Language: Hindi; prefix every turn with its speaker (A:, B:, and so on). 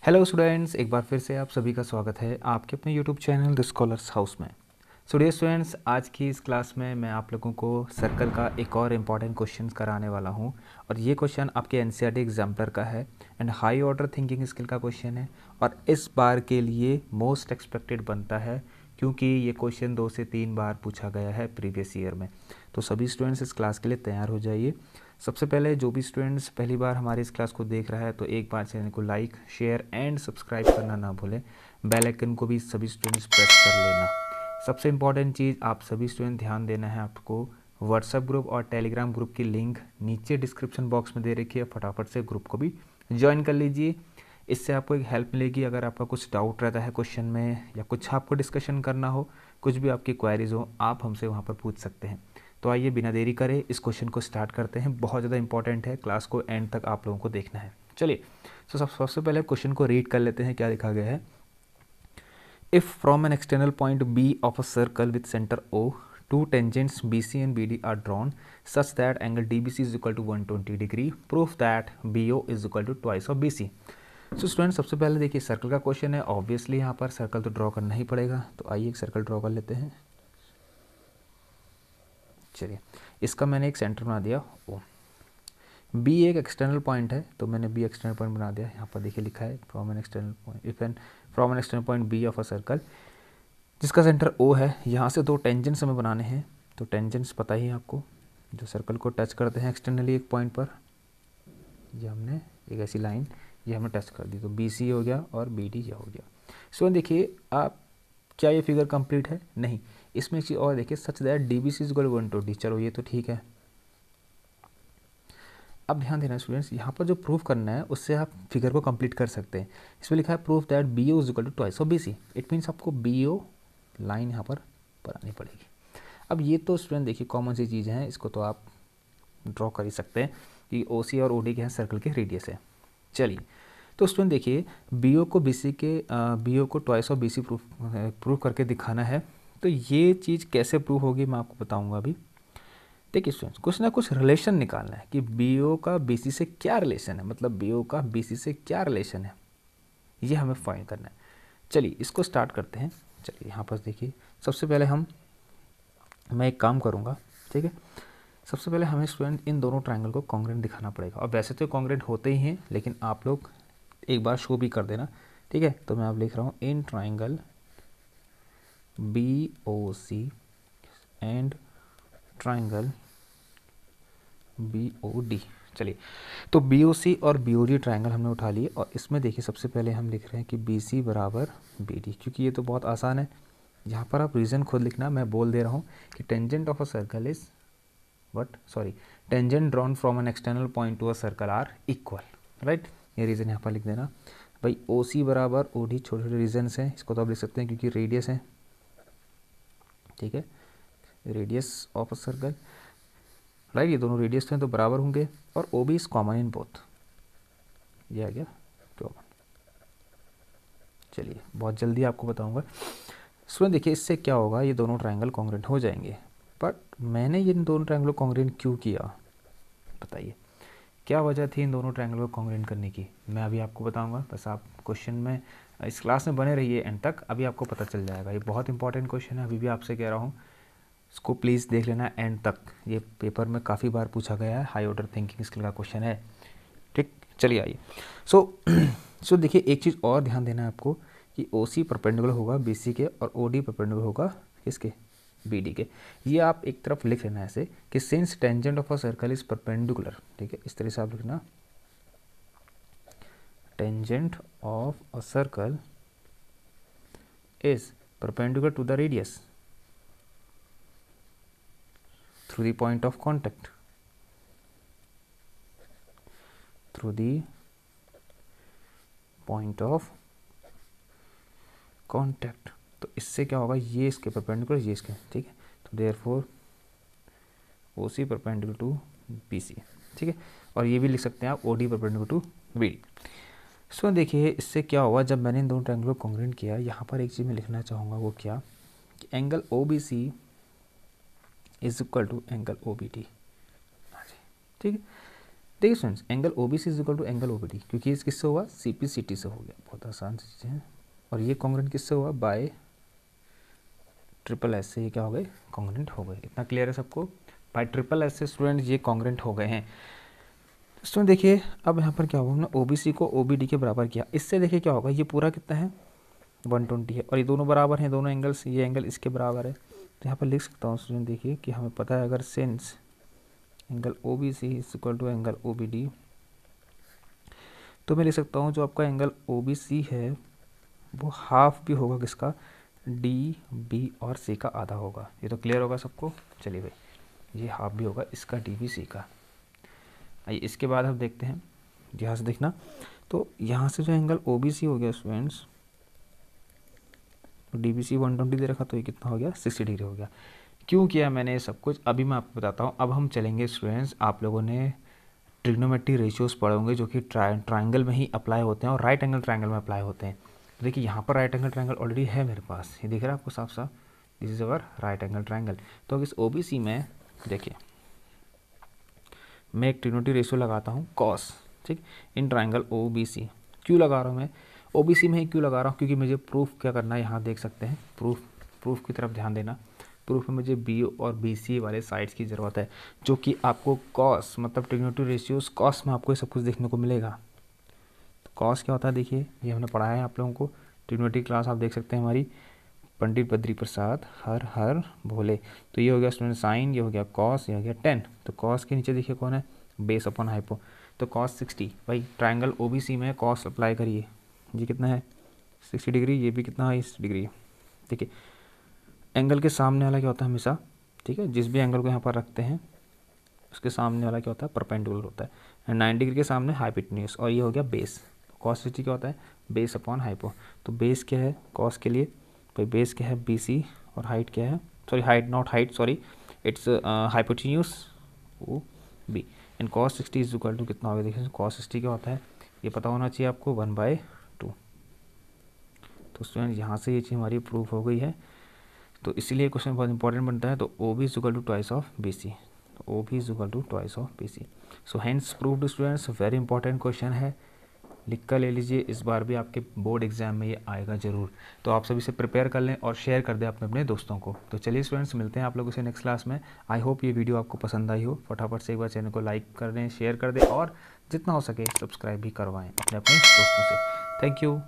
A: हेलो स्टूडेंट्स, एक बार फिर से आप सभी का स्वागत है आपके अपने YouTube channel the scholars house में। डियर स्टूडेंट्स, आज की इस क्लास में मैं आप लोगों को सर्कल का एक और इम्पॉर्टेंट क्वेश्चन कराने वाला हूं और ये क्वेश्चन आपके एनसीईआरटी एग्जाम्पलर का है and high order thinking skill का क्वेश्चन है और इस बार के लिए मोस्ट एक्सपेक्टेड बनता है क्योंकि ये क्वेश्चन 2 से 3 बार पूछा गया है प्रीवियस ईयर में। तो सभी स्टूडेंट्स इस क्लास के लिए तैयार हो जाइए। सबसे पहले जो भी स्टूडेंट्स पहली बार हमारी इस क्लास को देख रहा है तो एक बार चैनल को लाइक, शेयर एंड सब्सक्राइब करना ना भूलें। बेल आइकन को भी सभी स्टूडेंट्स प्रेस कर लेना। सबसे इम्पॉर्टेंट चीज़ आप सभी स्टूडेंट ध्यान देना है, आपको व्हाट्सएप ग्रुप और टेलीग्राम ग्रुप की लिंक नीचे डिस्क्रिप्शन बॉक्स में दे रखी है, फटाफट से ग्रुप को भी ज्वाइन कर लीजिए। इससे आपको एक हेल्प मिलेगी। अगर आपका कुछ डाउट रहता है क्वेश्चन में या कुछ आपको डिस्कशन करना हो, कुछ भी आपकी क्वेरीज हो, आप हमसे वहाँ पर पूछ सकते हैं। तो आइए बिना देरी करे इस क्वेश्चन को स्टार्ट करते हैं। बहुत ज़्यादा इंपॉर्टेंट है, क्लास को एंड तक आप लोगों को देखना है। चलिए, तो सबसे पहले क्वेश्चन को रीड कर लेते हैं। क्या लिखा गया है? If from an external point B of a circle with centre O two tangents BC and BD are drawn such that angle DBC is equal to 120 degree. Prove that BO is equal to twice of BC. So student, सबसे पहले देखिए सर्कल का क्वेश्चन है। ऑब्वियसली यहाँ पर सर्कल तो ड्रॉ करना ही पड़ेगा, तो आइए एक सर्कल ड्रॉ कर लेते हैं। चलिए, इसका मैंने एक सेंटर बना दिया ओ। बी एक एक्सटर्नल पॉइंट है तो मैंने बी एक्सटर्नल पॉइंट बना दिया। यहाँ पर देखिए लिखा है from an external point, if an from an external point B of a circle जिसका सेंटर ओ है। यहाँ से दो टेंजेंट्स हमें बनाने हैं, तो टेंजेंट्स पता ही है आपको, जो सर्कल को टच करते हैं एक्सटर्नली एक पॉइंट पर। ये हमने एक ऐसी लाइन ये हमने टच कर दी, तो बी सी हो गया और बी डी ये हो गया। सो देखिए आप, क्या ये फिगर कंप्लीट है? नहीं। इसमें एक चीज़ और देखिए, such that D B C is equal to 120। चलो ये तो ठीक है। अब ध्यान देना स्टूडेंट्स, यहाँ पर जो प्रूफ करना है उससे आप फिगर को कंप्लीट कर सकते हैं। इसमें लिखा है proof that B O is equal to twice of B C. It means आपको बी ओ लाइन यहाँ पर बनानी पड़ेगी। अब ये तो स्टूडेंट देखिए कॉमन सी चीज़ है, इसको तो आप ड्रॉ कर ही सकते हैं कि ओ सी और ओ डी के हैं, सर्कल के रेडियस है। चलिए, तो स्टूडेंट देखिए बी ओ को बी सी के बी ओ को twice of B C proof करके दिखाना है। तो ये चीज़ कैसे प्रूव होगी मैं आपको बताऊंगा अभी। देखिए स्टूडेंट्स, कुछ ना कुछ रिलेशन निकालना है कि बी ओ का बी सी से क्या रिलेशन है, मतलब बी ओ का बी सी से क्या रिलेशन है, ये हमें फाइंड करना है। चलिए इसको स्टार्ट करते हैं। चलिए यहाँ पर देखिए, सबसे पहले मैं एक काम करूँगा, ठीक है। सबसे पहले हमें स्टूडेंट इन दोनों ट्रायंगल को कॉन्ग्रेंट दिखाना पड़ेगा, और वैसे तो कॉन्ग्रेंट होते ही हैं, लेकिन आप लोग एक बार शो भी कर देना, ठीक है। तो मैं अब लिख रहा हूँ in triangle B O C and triangle B O D. चलिए, तो बी ओ सी और बी ओ डी ट्रायंगल हमने उठा लिए, और इसमें देखिए सबसे पहले हम लिख रहे हैं कि बी सी बराबर बी डी, क्योंकि ये तो बहुत आसान है। यहाँ पर आप रीज़न खुद लिखना, मैं बोल दे रहा हूँ कि tangent of a circle is tangent drawn from an external point to a circle are equal, right. ये रीज़न यहाँ पर लिख देना भाई। ओ सी बराबर ओ डी, छोटे छोटे रीजन्स हैं, इसको तो आप लिख सकते हैं क्योंकि रेडियस है, ठीक है, radius of a circle, right. ये दोनों रेडियस हैं तो बराबर होंगे, और O B is common in both, ये आ गया कॉमन। चलिए बहुत जल्दी आपको बताऊंगा स्टूडेंट। देखिए इससे क्या होगा, ये दोनों ट्रायंगल कॉन्ग्रेंट हो जाएंगे। बट मैंने ये दोनों ट्रायंगल कॉन्ग्रेंट क्यों किया, बताइए क्या वजह थी इन दोनों ट्रायंगल को कॉन्ग्रेंट करने की, मैं अभी आपको बताऊंगा। बस आप क्वेश्चन में इस क्लास में बने रहिए एंड तक, अभी आपको पता चल जाएगा। ये बहुत इंपॉर्टेंट क्वेश्चन है, अभी भी आपसे कह रहा हूँ, इसको प्लीज़ देख लेना एंड तक। ये पेपर में काफ़ी बार पूछा गया है, हाई ऑर्डर थिंकिंग स्किल का क्वेश्चन है, ठीक। चलिए आइए। सो देखिए एक चीज़ और ध्यान देना है आपको कि ओ सी परपेंडिकुलर होगा बी सी के, और ओ डी परपेंडिकुलर होगा किसके, बी डी के। ये आप एक तरफ लिख लेना ऐसे कि since tangent of a circle is perpendicular, ठीक है, इस तरह से आप लिखना, tangent of a circle is perpendicular to the radius through the point of contact, through the point of contact। तो इससे क्या होगा, ये इसके परपेंडिकुलर, ये इसके, ठीक है। तो therefore O C perpendicular to B C, ठीक है। और ये भी लिख सकते हैं आप O D perpendicular to B D. So देखिए इससे क्या होगा, जब मैंने इन दोनों ट्रायंगल को कॉन्ग्रेंट किया, यहाँ पर एक चीज़ मैं लिखना चाहूँगा, वो क्या कि angle O B C is equal to angle O B D, ठीक है। देखिए students, angle O B C is equal to angle O B D, क्योंकि इस किससे हुआ, सी पी सी टी से हो गया, बहुत आसान चीज़ है। और ये कॉन्ग्रुएंट किससे हुआ, बाय ट्रिपल एस से ये क्या हो गए, कॉन्ग्रुएंट हो गए। इतना क्लियर है सबको, बाय ट्रिपल एस से स्टूडेंट ये कॉन्ग्रुएंट हो गए हैं। स्टूडेंट देखिए अब यहाँ पर क्या होगा, हमने ओ बी सी को ओ बी डी के बराबर किया, इससे देखिए क्या होगा, ये पूरा कितना है 120 है, और ये दोनों बराबर हैं, दोनों एंगल्स, ये एंगल इसके बराबर है। तो यहाँ पर लिख सकता हूँ स्टूडेंट देखिए कि हमें पता है अगर since angle O B C is equal to angle O B D, तो मैं लिख सकता हूँ जो आपका एंगल ओ बी सी है वो हाफ भी होगा किसका, डी बी और सी का आधा होगा। ये तो क्लियर होगा सबको। चलिए भाई, ये हाफ भी होगा इसका डी बी सी का। आइए इसके बाद हम देखते हैं, यहाँ से देखना, तो यहाँ से जो एंगल ओ बी सी हो गया स्टूडेंट्स, डी बी सी 120 दे रखा, तो ये कितना हो गया 60 डिग्री हो गया। क्यों किया मैंने ये सब कुछ अभी मैं आपको बताता हूँ। अब हम चलेंगे स्टूडेंट्स, आप लोगों ने ट्रिग्नोमेट्री रेशियोज पढ़े होंगे जो कि ट्राइंगल में ही अप्लाई होते हैं और राइट एंगल ट्राइंगल में अप्लाई होते हैं। तो देखिए यहाँ पर राइट एंगल ट्राइंगल ऑलरेडी है मेरे पास, ये दिख रहा है आपको साफ साफ, this is our right angle triangle. तो अब इस ओ बी सी में देखिए मैं एक ट्रिग्नोमेट्री रेशियो लगाता हूँ कॉस, ठीक, इन ट्राइंगल ओ बी सी। क्यों लगा रहा हूँ मैं ओ बी सी में ही, क्यों लगा रहा हूँ, क्योंकि मुझे प्रूफ क्या करना है, यहाँ देख सकते हैं प्रूफ की तरफ ध्यान देना। प्रूफ में मुझे बी और बी सी वाले साइड्स की ज़रूरत है, जो कि आपको कॉस मतलब ट्रिग्नोमेट्री रेशियोज कॉस में आपको ये सब कुछ देखने को मिलेगा। तो कॉस क्या होता है देखिए, ये हमने पढ़ाया है आप लोगों को, ट्रिग्नोमेट्री क्लास आप देख सकते हैं हमारी, पंडित बद्री प्रसाद हर हर भोले। तो ये हो गया स्टूडेंट साइन, ये हो गया कॉस, ये हो गया टेन। तो कॉस के नीचे देखिए कौन है, बेस अपॉन हाइपो, तो कॉस 60। भाई ट्राइंगल ओ बी सी में कॉस अप्लाई करिए, ये कितना है 60 डिग्री, ये भी कितना है 60 डिग्री। ठीक है, एंगल के सामने वाला क्या होता है हमेशा, ठीक है, जिस भी एंगल को यहाँ पर रखते हैं उसके सामने वाला क्या होता है, परपेंडिकुलर होता है, एंड 90 डिग्री के सामने हाइपोटेन्यूज। और ये हो गया बेस, कॉस 60 क्या होता है, बेस अपॉन हाइपो। तो बेस क्या है कॉस के लिए, भाई बेस क्या है बी सी, और हाइट क्या है, sorry height not height sorry, it's hypotenuse O B, and cos 60 is equal to कितना होगा, देखिए कॉस 60 क्या होता है ये पता होना चाहिए आपको, 1/2। तो स्टूडेंट यहाँ से ये चीज़ हमारी प्रूफ हो गई है। तो इसीलिए क्वेश्चन बहुत इंपॉर्टेंट बनता है। तो O B is equal to twice of B C, O B is equal to twice of B C. So hence proved students, very important question है, लिख कर ले लीजिए, इस बार भी आपके बोर्ड एग्जाम में ये आएगा जरूर। तो आप सभी से प्रिपेयर कर लें और शेयर कर दें अपने अपने दोस्तों को। तो चलिए स्टूडेंट्स, मिलते हैं आप लोगों से नेक्स्ट क्लास में। आई होप ये वीडियो आपको पसंद आई हो। फटाफट से एक बार चैनल को लाइक कर दें, शेयर कर दें और जितना हो सके सब्सक्राइब भी करवाएं अपने अपने दोस्तों से। Thank you.